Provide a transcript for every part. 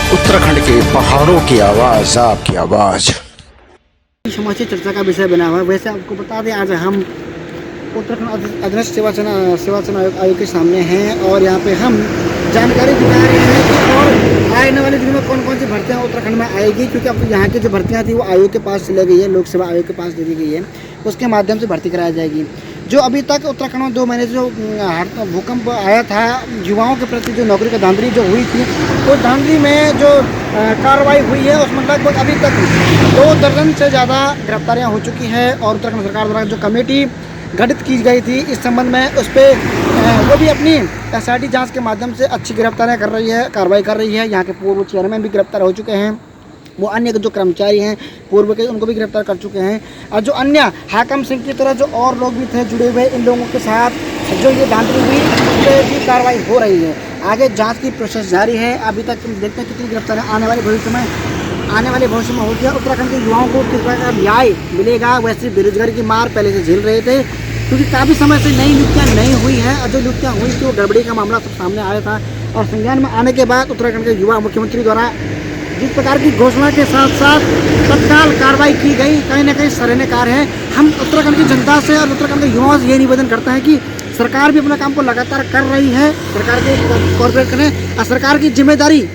उत्तराखंड के पहाड़ों की आवाज, आपकी आवाज। समाज चर्चा का विषय बना हुआ है। वैसे आपको बता दें, आज हम उत्तराखंड अधीनस्थ सेवा आयोग के सामने हैं और यहाँ पे हम जानकारी दिखा रहे हैं कि और आने वाले दिनों में कौन कौन सी भर्तियाँ उत्तराखंड में आएगी, क्योंकि अब यहाँ की जो भर्तियाँ थी वो आयोग के पास चली गई है, लोक सेवा आयोग के पास दे दी गई है, उसके माध्यम से भर्ती कराई जाएगी। जो अभी तक उत्तराखंड में 2 महीने से जो भूकंप आया था, युवाओं के प्रति जो नौकरी का धांधली जो हुई थी, तो धांधली में जो कार्रवाई हुई है उसमें लगभग अभी तक 2 दर्जन से ज़्यादा गिरफ्तारियाँ हो चुकी हैं। और उत्तराखंड सरकार द्वारा जो कमेटी गठित की गई थी इस संबंध में, उस पर वो भी अपनी SIT जांच के माध्यम से अच्छी गिरफ्तारियाँ कर रही है, कार्रवाई कर रही है। यहाँ के पूर्व चेयरमैन भी गिरफ्तार हो चुके हैं, वो अन्य जो कर्मचारी हैं पूर्व के उनको भी गिरफ्तार कर चुके हैं। और जो अन्य हाकम सिंह की तरह जो और लोग भी थे जुड़े हुए, इन लोगों के साथ जो ये धांधली हुई उस पर भी कार्रवाई हो रही है। आगे जांच की प्रोसेस जारी है। अभी तक देखते हैं कितनी गिरफ्तारियाँ आने वाले भविष्य में हो गया। उत्तराखंड के युवाओं को किस प्रकार का न्याय मिलेगा। वैसे बेरोजगारी की मार पहले से झेल रहे थे, क्योंकि काफ़ी समय से नई नियुक्तियाँ नहीं हुई हैं, और जो नियुक्तियाँ हुई थी वो गड़बड़ी का मामला सब सामने आया था। और संज्ञान में आने के बाद उत्तराखंड के युवा मुख्यमंत्री द्वारा जिस प्रकार की घोषणा के साथ साथ तत्काल कार्रवाई की गई, कहीं ना कहीं सराहनीय कार्य है। हम उत्तराखंड की जनता से और उत्तराखंड के युवाओं से ये निवेदन करते हैं कि सरकार भी अपना काम को लगातार कर रही है, सरकार के कॉर्पोरेट करें, और सरकार की जिम्मेदारी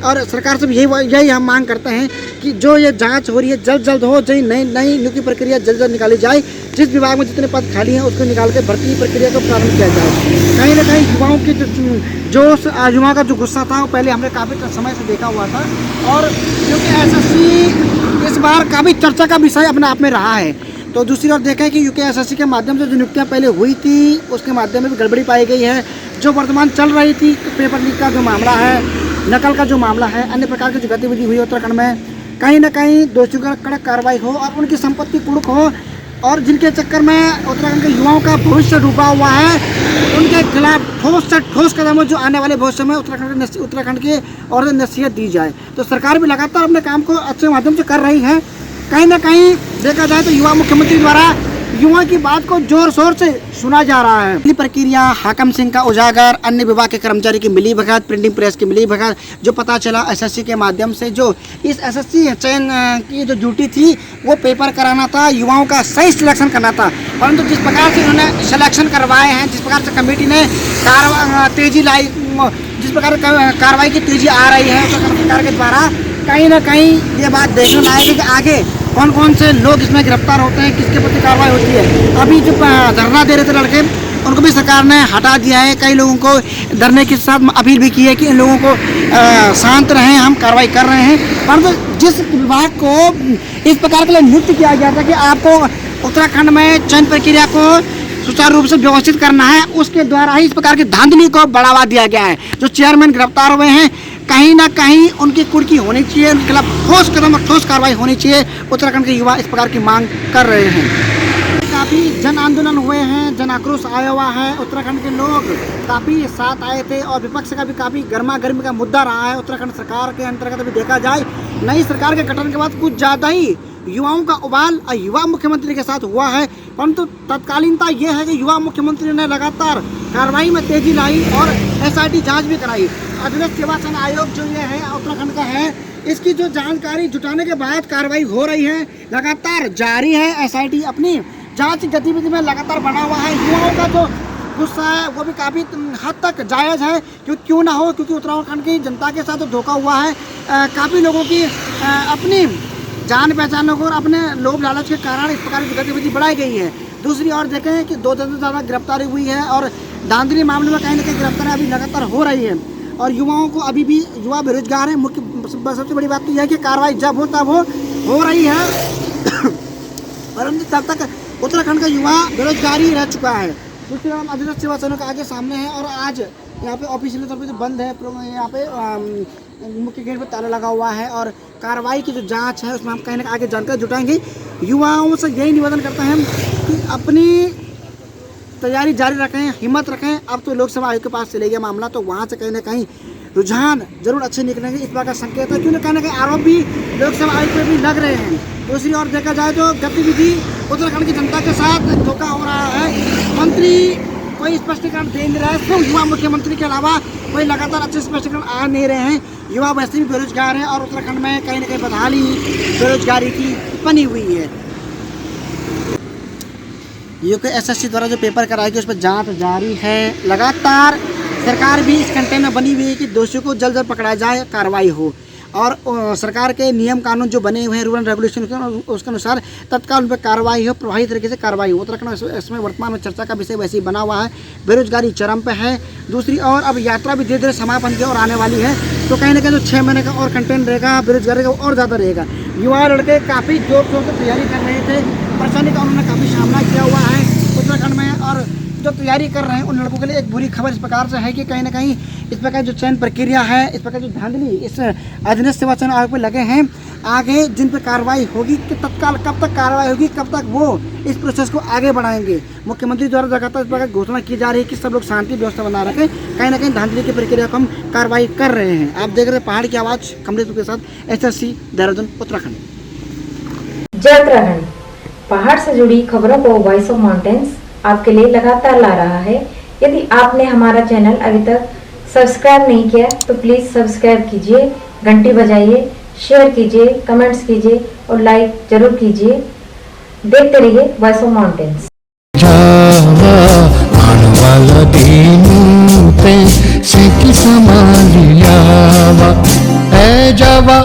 और सरकार से भी यही हम मांग करते हैं कि जो ये जांच हो रही है जल्द हो, जो नई नियुक्ति प्रक्रिया जल्द निकाली जाए। जिस विभाग में जितने पद खाली हैं उसको निकाल के भर्ती प्रक्रिया को प्रारंभ किया जाए। कहीं ना कहीं युवाओं की युवाओं का जो गुस्सा था वो पहले हमने काफ़ी समय से देखा हुआ था, और क्योंकि SSC इस बार काफ़ी चर्चा का विषय अपने आप में रहा है। तो दूसरी ओर देखें कि UKSSC के माध्यम से जो नियुक्तियाँ पहले हुई थी उसके माध्यम में भी गड़बड़ी पाई गई है। जो वर्तमान चल रही थी पेपर लीक का जो मामला है, नकल का जो मामला है, अन्य प्रकार की जो गतिविधि हुई उत्तराखंड में, कहीं ना कहीं दोषियों पर कड़क कार्रवाई हो और उनकी संपत्ति कुर्क हो, और जिनके चक्कर में उत्तराखंड के युवाओं का भविष्य डूबा हुआ है उनके खिलाफ ठोस से ठोस कदम जो आने वाले भविष्य में उत्तराखंड के और नसीहत दी जाए। तो सरकार भी लगातार अपने काम को अच्छे माध्यम से कर रही है। कहीं ना कहीं देखा जाए तो युवा मुख्यमंत्री द्वारा युवा की बात को जोर शोर से सुना जा रहा है। ये प्रक्रिया हाकम सिंह का उजागर, अन्य विभाग के कर्मचारी की मिली भगत, प्रिंटिंग प्रेस की मिली भगत, जो पता चला SSC के माध्यम से, जो इस SSC चयन की जो ड्यूटी थी वो पेपर कराना था, युवाओं का सही सिलेक्शन करना था। परंतु जिस प्रकार से उन्होंने सिलेक्शन करवाए हैं, जिस प्रकार से कमेटी ने तेजी लाई, जिस प्रकार कार्रवाई की तेजी आ रही है उत्तराखंड सरकार के द्वारा, कहीं ना कहीं ये बात देखने में आएगी कि आगे कौन कौन से लोग इसमें गिरफ्तार होते हैं, किसके प्रति कार्रवाई होती है। अभी जो धरना दे रहे थे लड़के, उनको भी सरकार ने हटा दिया है। कई लोगों को धरने के साथ अपील भी की है कि इन लोगों को शांत रहें, हम कार्रवाई कर रहे हैं। परंतु जिस विभाग को इस प्रकार के लिए नियुक्त किया गया था कि आपको उत्तराखंड में चयन प्रक्रिया को सुचारू रूप से व्यवस्थित करना है, उसके द्वारा ही इस प्रकार की धांधली को बढ़ावा दिया गया है। जो चेयरमैन गिरफ्तार हुए हैं, कहीं ना कहीं उनकी कुर्की होनी चाहिए, उनके खिलाफ ठोस कदम और ठोस कार्रवाई होनी चाहिए। उत्तराखंड के युवा इस प्रकार की मांग कर रहे हैं। काफ़ी जन आंदोलन हुए हैं, जन आक्रोश आया हुआ है। उत्तराखंड के लोग काफ़ी साथ आए थे और विपक्ष का भी काफ़ी गर्मा गर्मी का मुद्दा रहा है। उत्तराखंड सरकार के अंतर्गत अभी देखा जाए, नई सरकार के गठन के बाद कुछ ज़्यादा ही युवाओं का उबाल युवा मुख्यमंत्री के साथ हुआ है। परंतु तत्कालीनता ये है कि युवा मुख्यमंत्री ने लगातार कार्रवाई में तेजी लाई और SIT जांच भी कराई। अधीनस्थ सेवा आयोग जो ये है उत्तराखंड का है, इसकी जो जानकारी जुटाने के बाद कार्रवाई हो रही है, लगातार जारी है। SIT अपनी जांच गतिविधि में लगातार बना हुआ है। युवाओं का जो गुस्सा है वो भी काफ़ी हद तक जायज़ है, क्यों ना हो, क्योंकि उत्तराखंड की जनता के साथ धोखा हुआ है। काफ़ी लोगों की अपनी जान पहचानों को और अपने लोभ लालच के कारण इस प्रकार की गतिविधि बढ़ाई गई है। दूसरी ओर देखें कि 2 दर्जन से ज़्यादा गिरफ्तारी हुई है और धांधली मामले में कहीं ना कहीं गिरफ्तारी अभी लगातार हो रही है, और युवाओं को अभी भी युवा बेरोजगार है। सबसे बड़ी बात तो यह है कि कार्रवाई जब हो तब हो रही है, परंतु तब तक उत्तराखंड का युवा बेरोजगार ही रह चुका है। दूसरी ओर अधीनस्थ सेवा का आगे सामने है, और आज यहाँ पे ऑफिशियल तौर पर तो बंद है, यहाँ पे मुख्य गेट पर ताला लगा हुआ है, और कार्रवाई की जो जांच है उसमें हम कहीं ना कहीं आगे जानकारी जुटाएंगे। युवाओं से यही निवेदन करते हैं कि अपनी तैयारी जारी रखें, हिम्मत रखें। अब तो लोक सेवा आयोग के पास चले गया मामला, तो वहाँ से कहीं ना कहीं रुझान जरूर अच्छे निकलेंगे, इस बात का संकेत है। क्योंकि कहीं ना कहीं आरोप भी लोक सेवा आयोग पर भी लग रहे हैं। दूसरी ओर देखा जाए तो गतिविधि उत्तराखंड की जनता के साथ धोखा हो रहा है। मंत्री कोई स्पष्टीकरण दे नहीं रहा है। सिर्फ युवा मुख्यमंत्री के अलावा कोई लगातार अच्छे स्पष्टीकरण आ नहीं रहे हैं। युवा वैसे भी बेरोजगार हैं और उत्तराखंड में कहीं ना कहीं बदहाली बेरोजगारी की बनी हुई है। यूकेएसएससी द्वारा जो पेपर कराएगी उस पर जांच जारी है। लगातार सरकार भी इस कंटेन में बनी हुई है कि दोषियों को जल्द जल्द पकड़ा जाए, कार्रवाई हो और सरकार के नियम कानून जो बने हुए हैं रूल एंड रेगुलेशन उसके अनुसार तत्काल उन पर कार्रवाई हो, प्रभावी तरीके से कार्रवाई हो। उत्तराखंड इसमें वर्तमान में चर्चा का विषय वैसे ही बना हुआ है। बेरोजगारी चरम पे है। दूसरी ओर अब यात्रा भी धीरे धीरे समापन की ओर आने वाली है, तो कहीं ना कहीं जो 6 महीने का और कंटेंट रहेगा बेरोजगारी का और ज़्यादा रहेगा। युवा लड़के काफ़ी जोर शोर से तैयारी कर रहे थे, परेशानी का उन्होंने काफ़ी सामना किया हुआ है उत्तराखंड में। और जो तैयारी कर रहे हैं उन लड़कों के लिए एक बुरी खबर इस प्रकार से है कि कहीं ना कहीं इस प्रकार जो चयन प्रक्रिया है, इस प्रकार जो धांधली इस अधीनस्थ सेवा चयन आयोग पर लगे हैं, आगे जिन पर कार्रवाई होगी कि तत्काल कब तक कार्रवाई होगी, कब तक वो इस प्रोसेस को आगे बढ़ाएंगे। मुख्यमंत्री द्वारा लगातार इस प्रकार घोषणा की जा रही है कि सब लोग शांति व्यवस्था बना रखें, कहीं ना कहीं धांधली की प्रक्रिया को हम कार्रवाई कर रहे हैं। आप देख रहे हैं पहाड़ की आवाज़ कमलेश के साथ, SSC देहरादून उत्तराखंड। जय उत्तराखंड। पहाड़ से जुड़ी खबरों को वॉइस ऑफ माउंटेन्स आपके लिए लगातार ला रहा है। यदि आपने हमारा चैनल अभी तक सब्सक्राइब नहीं किया तो प्लीज सब्सक्राइब कीजिए, घंटी बजाइए, शेयर कीजिए, कमेंट्स कीजिए और लाइक जरूर कीजिए। देखते रहिए वॉइस ऑफ माउंटेन्स। वाला दिन पे से की समालियावा ए जावा